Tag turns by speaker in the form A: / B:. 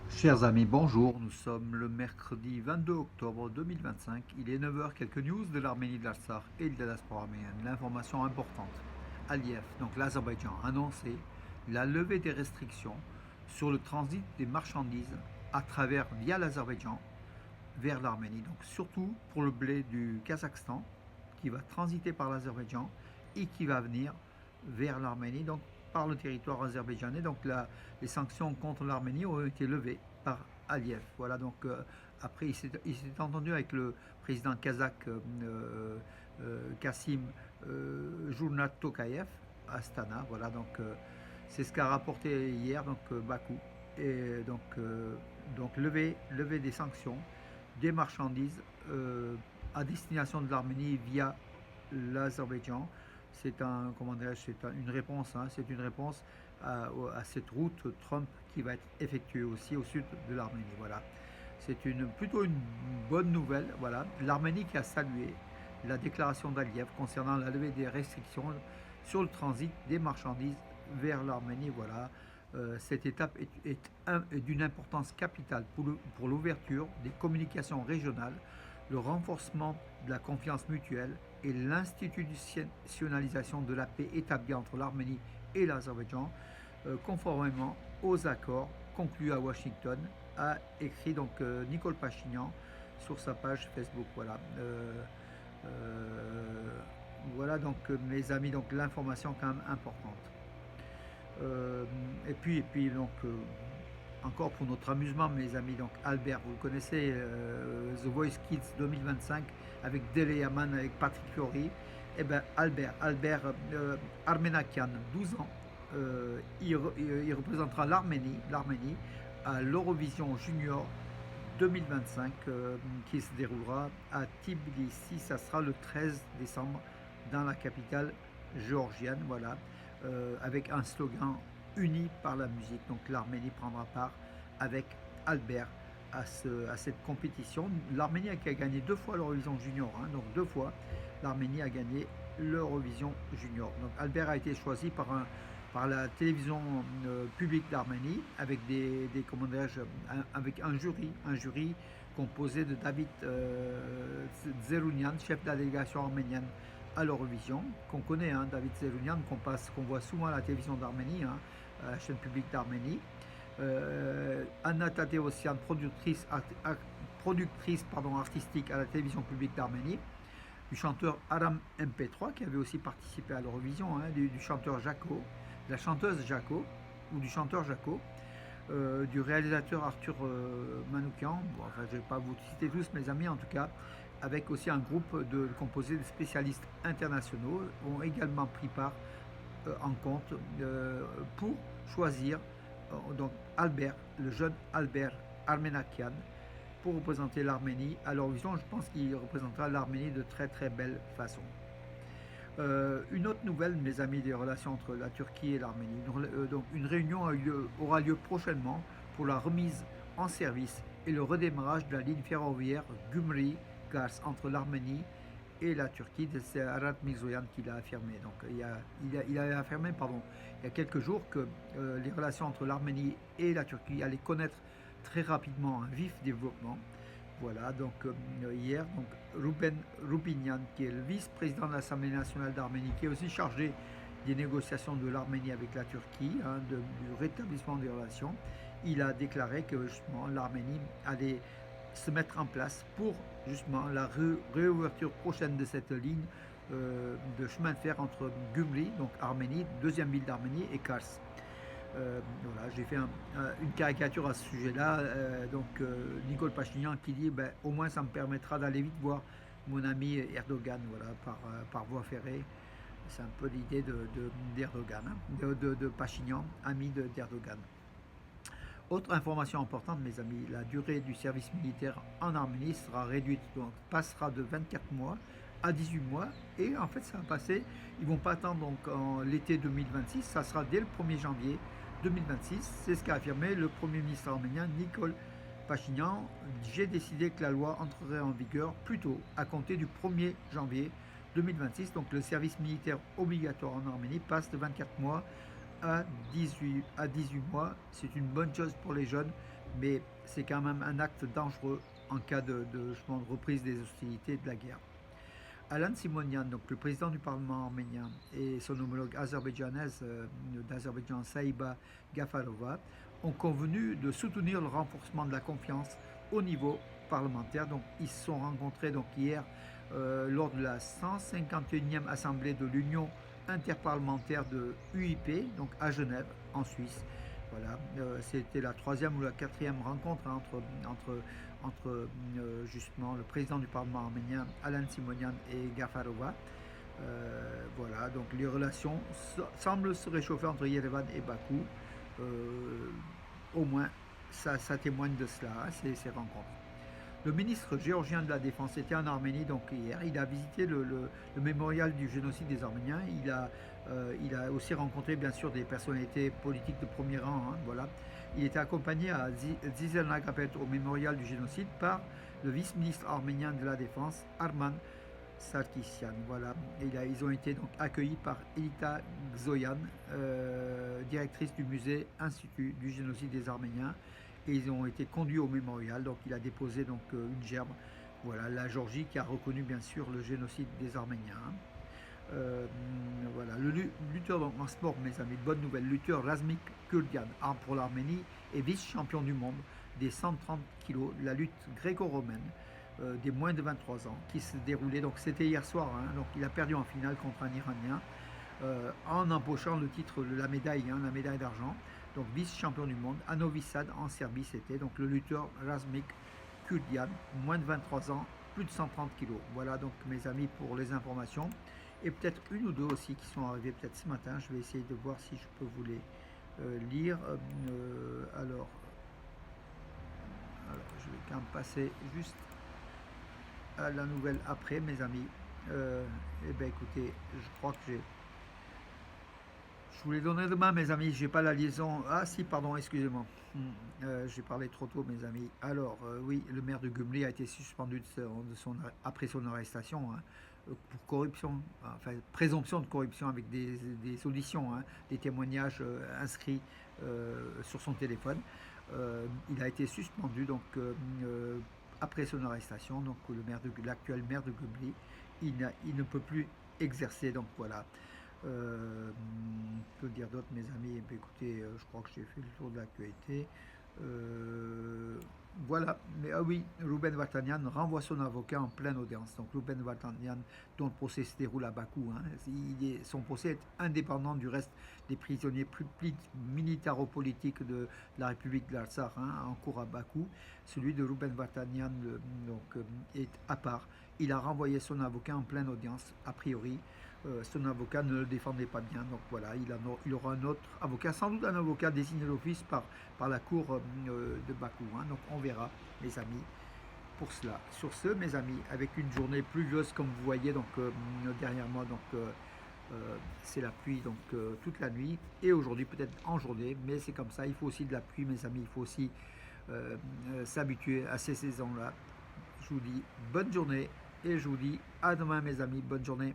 A: Chers amis, bonjour. Nous sommes le mercredi 22 octobre 2025. Il est 9 heures. Quelques news de l'Arménie, de l'Artsakh et de la diaspora arménienne. L'information importante. Aliyev, donc l'Azerbaïdjan, a annoncé la levée des restrictions sur le transit des marchandises à travers via l'Azerbaïdjan vers l'Arménie. Donc surtout pour le blé du Kazakhstan qui va transiter par l'Azerbaïdjan et qui va venir vers l'Arménie, donc par le territoire azerbaïdjanais. Donc les sanctions contre l'Arménie ont été levées par Aliyev. Voilà, donc après il s'est entendu avec le président kazakh Kassim Journat Tokayev à Astana. Voilà, donc c'est ce qu'a rapporté hier donc Bakou. Et donc lever des sanctions des marchandises à destination de l'Arménie via l'Azerbaïdjan. C'est une réponse, hein, c'est une réponse à cette route Trump qui va être effectuée aussi au sud de l'Arménie. Voilà, c'est plutôt une bonne nouvelle. Voilà, l'Arménie qui a salué la déclaration d'Aliyev concernant la levée des restrictions sur le transit des marchandises vers l'Arménie. Voilà, cette étape est d'une importance capitale pour l'ouverture des communications régionales, le renforcement de la confiance mutuelle et l'institutionnalisation de la paix établie entre l'Arménie et l'Azerbaïdjan, conformément aux accords conclus à Washington, a écrit donc Nicole Pachinian sur sa page Facebook. Voilà. Voilà donc mes amis, donc l'information quand même importante. Et puis donc encore pour notre amusement, mes amis, donc Albert, vous le connaissez, The Voice Kids 2025 avec Dele Yaman, avec Patrick Fiori. Et bien Albert Armenakian, 12 ans, il représentera l'Arménie à l'Eurovision Junior 2025 qui se déroulera à Tbilissi. Ça sera le 13 décembre dans la capitale géorgienne. Voilà, avec un slogan uni par la musique. Donc l'Arménie prendra part avec Albert à cette compétition. L'Arménie qui a gagné 2 fois l'Eurovision Junior, hein, donc 2 fois l'Arménie a gagné l'Eurovision Junior. Donc Albert a été choisi par la télévision publique d'Arménie avec avec un jury composé de David Zerounian, chef de la délégation arménienne à l'Eurovision, qu'on connaît, hein, David Zerounian, qu'on voit souvent à la télévision d'Arménie, hein, à la chaîne publique d'Arménie. Anna Tateosian, productrice artistique à la télévision publique d'Arménie, du chanteur Aram MP3 qui avait aussi participé à l'Eurovision, hein, du chanteur Jaco, de la chanteuse Jaco ou du chanteur Jaco, du réalisateur Arthur Manoukian. Bon, enfin, je ne vais pas vous citer tous mes amis, en tout cas, avec aussi un groupe composé de spécialistes internationaux ont également pris part en compte pour choisir donc Albert, le jeune Albert Armenakian, pour représenter l'Arménie à l'Eurovision. Je pense qu'il représentera l'Arménie de très très belle façon. Une autre nouvelle, mes amis, des relations entre la Turquie et l'Arménie. Donc une réunion aura lieu prochainement pour la remise en service et le redémarrage de la ligne ferroviaire Gümri-Kars entre l'Arménie et la Turquie. C'est Arat Mirzoyan qui l'a affirmé. Donc il a affirmé, il y a quelques jours que les relations entre l'Arménie et la Turquie allaient connaître très rapidement un vif développement. Voilà, donc hier, donc Ruben Rupinian, qui est le vice-président de l'Assemblée nationale d'Arménie, qui est aussi chargé des négociations de l'Arménie avec la Turquie, hein, du rétablissement des relations, il a déclaré que justement l'Arménie allait se mettre en place pour justement la réouverture prochaine de cette ligne de chemin de fer entre Gümri, donc Arménie, deuxième ville d'Arménie, et Kars. Voilà, j'ai fait une caricature à ce sujet-là. Nicole Pachinian qui dit au moins ça me permettra d'aller vite voir mon ami Erdogan, voilà, par voie ferrée. C'est un peu l'idée d'Erdogan, hein, de Pachinian, ami d'Erdogan. Autre information importante, mes amis, la durée du service militaire en Arménie sera réduite, donc passera de 24 mois à 18 mois. Et en fait, ça va passer, ils ne vont pas attendre donc en l'été 2026, ça sera dès le 1er janvier 2026. C'est ce qu'a affirmé le Premier ministre arménien Nicole Pachinian. J'ai décidé que la loi entrerait en vigueur plus tôt, à compter du 1er janvier 2026. Donc le service militaire obligatoire en Arménie passe de 24 mois à 18 mois. C'est une bonne chose pour les jeunes, mais c'est quand même un acte dangereux en cas de reprise des hostilités de la guerre. Alan Simonian, donc le président du Parlement arménien, et son homologue azerbaïdjanaise d'Azerbaïdjan, Saïba Gafarova, ont convenu de soutenir le renforcement de la confiance au niveau parlementaire. Donc, ils se sont rencontrés donc, hier lors de la 151e assemblée de l'Union interparlementaire de UIP, donc à Genève, en Suisse. Voilà, c'était la troisième ou la quatrième rencontre entre justement le président du Parlement arménien, Alan Simonian, et Gafarova. Voilà, donc les relations semblent se réchauffer entre Yerevan et Bakou. Au moins, ça témoigne de cela, hein, ces rencontres. Le ministre géorgien de la Défense était en Arménie donc hier. Il a visité le mémorial du génocide des Arméniens. Il a aussi rencontré bien sûr des personnalités politiques de premier rang. Hein, voilà. Il était accompagné à Zizelnagapet au mémorial du génocide par le vice-ministre arménien de la Défense, Arman Sarkisyan. Voilà. Ils ont été donc accueillis par Elita Xoyan, directrice du musée Institut du génocide des Arméniens. Et ils ont été conduits au mémorial. Donc il a déposé donc une gerbe. Voilà, la Géorgie qui a reconnu bien sûr le génocide des Arméniens. Voilà, le lutteur donc, en sport, mes amis, bonne nouvelle, lutteur Razmik Kurdian, pour l'Arménie, est vice-champion du monde des 130 kg, la lutte gréco-romaine des moins de 23 ans, qui se déroulait, donc c'était hier soir, hein, donc il a perdu en finale contre un Iranien, en empochant le titre de la médaille, hein, la médaille d'argent, donc vice-champion du monde, à Novi Sad, en Serbie, c'était, donc le lutteur Razmik Kurdian, moins de 23 ans, plus de 130 kg. Voilà donc mes amis pour les informations. Et peut-être une ou deux aussi qui sont arrivées peut-être ce matin. Je vais essayer de voir si je peux vous les lire. Alors, je vais quand même passer juste à la nouvelle après, mes amis. Eh bien, écoutez, je crois que je vous les donnerai demain, mes amis. J'ai pas la liaison. Ah, si, pardon, excusez-moi. J'ai parlé trop tôt, mes amis. Alors, oui, le maire de Gumli a été suspendu après son arrestation. Hein, pour corruption, enfin présomption de corruption avec des auditions, hein, des témoignages inscrits sur son téléphone. Il a été suspendu donc après son arrestation. Donc l'actuel maire de Gumli, il ne peut plus exercer. Donc voilà. Que dire d'autre, mes amis? Écoutez, je crois que j'ai fait le tour de l'actualité. Voilà, mais ah oui, Rouben Vartanian renvoie son avocat en pleine audience. Donc Rouben Vartanian, dont le procès se déroule à Bakou, hein, son procès est indépendant du reste des prisonniers militaro-politiques de la République de l'Artsakh, hein, en cours à Bakou. Celui de Rouben Vartanian est à part. Il a renvoyé son avocat en pleine audience, a priori. Son avocat ne le défendait pas bien, donc voilà, il aura un autre avocat, sans doute un avocat désigné d'office par la cour de Bakou, hein, donc on verra, mes amis, pour cela. Sur ce, mes amis, avec une journée pluvieuse comme vous voyez, donc derrière moi, donc c'est la pluie donc toute la nuit, et aujourd'hui peut-être en journée, mais c'est comme ça, il faut aussi de la pluie, mes amis, il faut aussi s'habituer à ces saisons-là. Je vous dis bonne journée, et je vous dis à demain, mes amis, bonne journée.